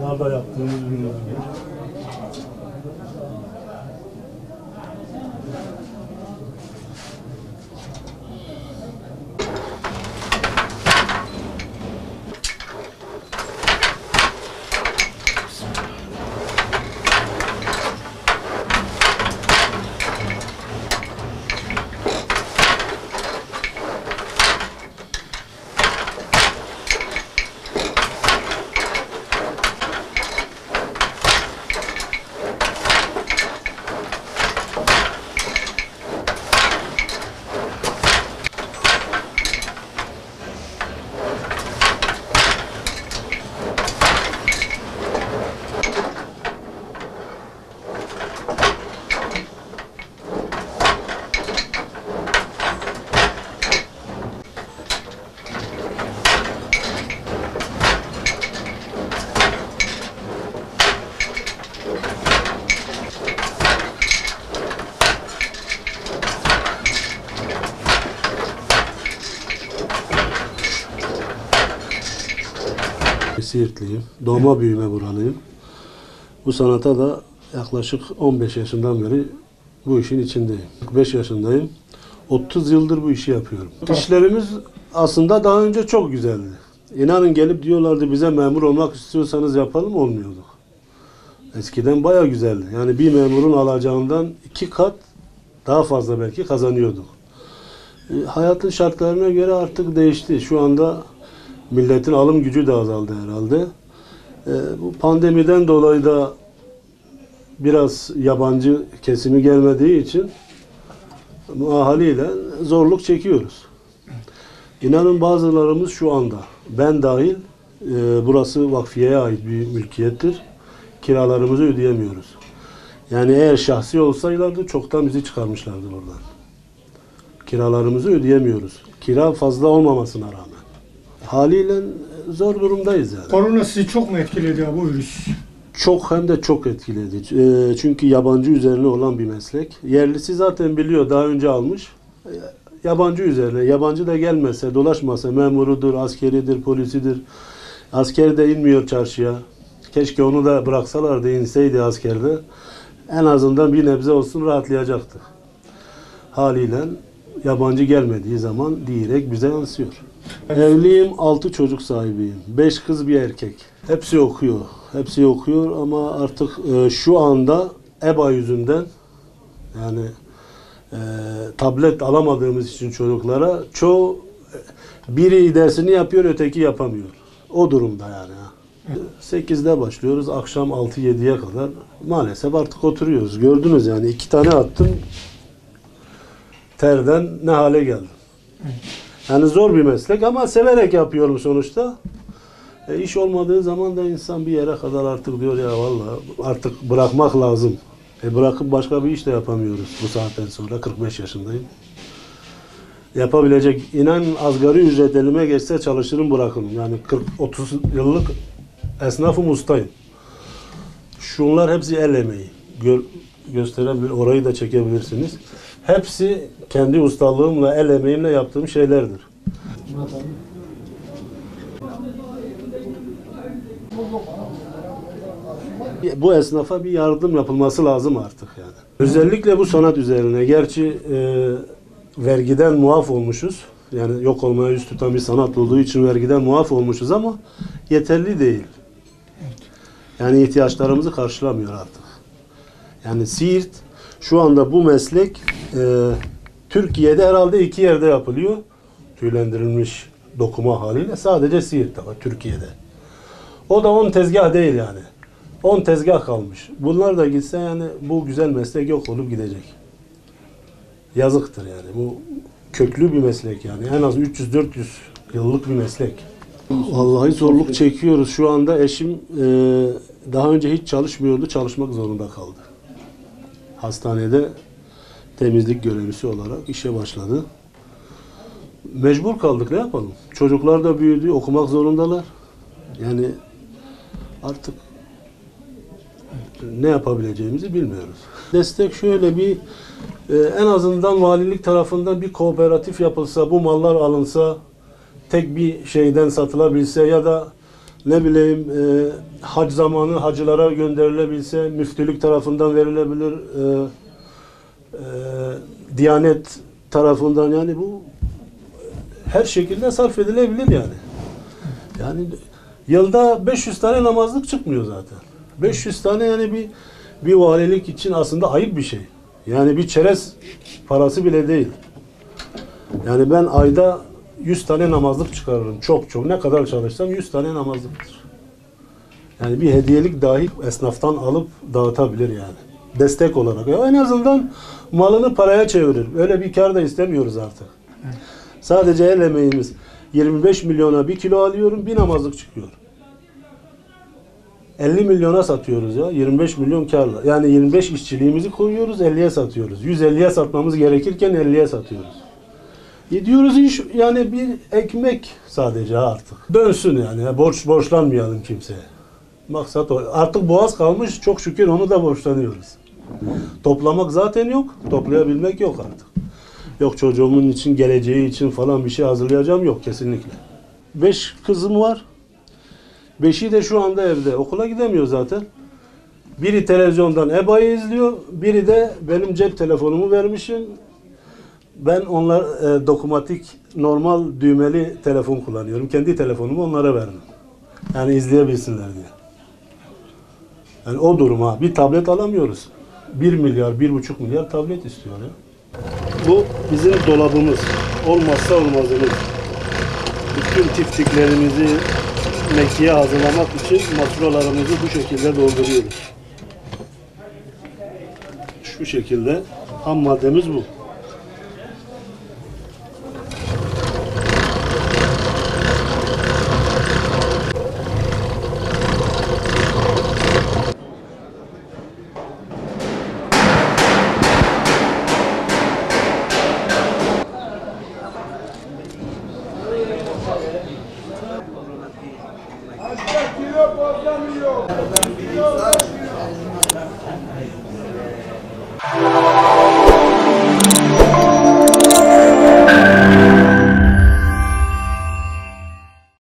Bunlar da yaptığımız ürünler. Siirtliyim. Doğma büyüme buralıyım. Bu sanata da yaklaşık 15 yaşından beri bu işin içindeyim. 45 yaşındayım. 30 yıldır bu işi yapıyorum. İşlerimiz aslında daha önce çok güzeldi. İnanın gelip diyorlardı bize memur olmak istiyorsanız yapalım, olmuyorduk. Eskiden bayağı güzeldi. Yani bir memurun alacağından 2 kat daha fazla belki kazanıyorduk. Hayatın şartlarına göre artık değişti. Şu anda milletin alım gücü de azaldı herhalde. Bu pandemiden dolayı da biraz yabancı kesimi gelmediği için haliyle zorluk çekiyoruz. İnanın bazılarımız şu anda, ben dahil, burası vakfiyeye ait bir mülkiyettir. Kiralarımızı ödeyemiyoruz. Yani eğer şahsi olsaylardı çoktan bizi çıkarmışlardı buradan. Kiralarımızı ödeyemiyoruz. Kira fazla olmamasına rağmen. Haliyle zor durumdayız yani. Korona sizi çok mu etkiledi bu virüs? Çok, hem de çok etkiledi. Çünkü yabancı üzerine olan bir meslek. Yerlisi zaten biliyor, daha önce almış. Yabancı üzerine, yabancı da gelmese, dolaşmasa, memurudur, askeridir, polisidir. Asker de inmiyor çarşıya. Keşke onu da bıraksalardı, inseydi askerde. En azından bir nebze olsun rahatlayacaktı. Haliyle yabancı gelmediği zaman direkt bize yansıyor. Evliyim, 6 çocuk sahibiyim. 5 kız, bir erkek. Hepsi okuyor. Hepsi okuyor ama artık şu anda EBA yüzünden, yani tablet alamadığımız için çocuklara çoğu biri dersini yapıyor, öteki yapamıyor. O durumda yani. 8'de başlıyoruz, akşam 6-7'ye kadar maalesef artık oturuyoruz. Gördünüz yani, 2 tane attım, terden ne hale geldim. Yani zor bir meslek ama severek yapıyorum sonuçta. İş olmadığı zaman da insan bir yere kadar artık diyor ya vallahi artık bırakmak lazım. Bırakıp başka bir iş de yapamıyoruz bu saatten sonra. 45 yaşındayım. Yapabilecek, inan asgari ücret elime geçse çalışırım, bırakırım. Yani 40-30 yıllık esnafım, ustayım. Şunlar hepsi el emeği. Gösterebilir, orayı da çekebilirsiniz. Hepsi kendi ustalığımla, el emeğimle yaptığım şeylerdir. Bu esnafa bir yardım yapılması lazım artık yani. Özellikle bu sanat üzerine. Gerçi vergiden muaf olmuşuz. Yani yok olmaya yüz tutan bir sanat olduğu için vergiden muaf olmuşuz ama yeterli değil. Yani ihtiyaçlarımızı karşılamıyor artık. Yani Siirt şu anda bu meslek Türkiye'de herhalde 2 yerde yapılıyor. Tüylendirilmiş dokuma haliyle sadece Siirt'te var Türkiye'de. O da 10 tezgah değil yani. 10 tezgah kalmış. Bunlar da gitse yani bu güzel meslek yok olup gidecek. Yazıktır yani. Bu köklü bir meslek yani. En az 300-400 yıllık bir meslek. Vallahi zorluk çekiyoruz. Şu anda eşim daha önce hiç çalışmıyordu. Çalışmak zorunda kaldı. Hastanede temizlik görevlisi olarak işe başladı. Mecbur kaldık, ne yapalım? Çocuklar da büyüdü, okumak zorundalar. Yani artık ne yapabileceğimizi bilmiyoruz. Destek şöyle bir, en azından valilik tarafından bir kooperatif yapılsa, bu mallar alınsa, tek bir şeyden satılabilse ya da ne bileyim hac zamanı hacılara gönderilebilse, müftülük tarafından verilebilir, Diyanet tarafından, yani bu her şekilde sarf edilebilir yani. Yani yılda 500 tane namazlık çıkmıyor zaten. 500 tane yani bir valilik için aslında ayıp bir şey. Yani bir çerez parası bile değil. Yani ben ayda 100 tane namazlık çıkarırım. Çok. Ne kadar çalışsam 100 tane namazlıktır. Yani bir hediyelik dahi esnaftan alıp dağıtabilir yani. Destek olarak. Ya en azından malını paraya çevirir. Öyle bir kar da istemiyoruz artık. Sadece el emeğimiz. 25 milyona 1 kilo alıyorum, bir namazlık çıkıyor. 50 milyona satıyoruz ya. 25 milyon karla. Yani 25 işçiliğimizi koyuyoruz, 50'ye satıyoruz. 150'ye satmamız gerekirken 50'ye satıyoruz. Diyoruz iş, yani bir ekmek sadece artık. Dönsün yani. Borçlanmayalım kimseye. Maksat o. Artık boğaz kalmış, çok şükür onu da borçlanıyoruz. Toplamak zaten yok. Toplayabilmek yok artık. Yok çocuğumun için, geleceği için falan bir şey hazırlayacağım, yok kesinlikle. 5 kızım var. 5'i de şu anda evde. Okula gidemiyor zaten. Biri televizyondan EBA'yı izliyor. Biri de benim cep telefonumu vermişim. Ben onlar dokunmatik, normal düğmeli telefon kullanıyorum. Kendi telefonumu onlara verdim. Yani izleyebilsinler diye. Yani o durum ha. Bir tablet alamıyoruz. 1 milyar, 1,5 milyar tablet istiyor ya. Bu bizim dolabımız. Olmazsa olmazımız. Bütün tiftiklerimizi Mekke'ye hazırlamak için maturalarımızı bu şekilde dolduruyoruz. Şu şekilde ham maddemiz bu. Kilo bozamıyor.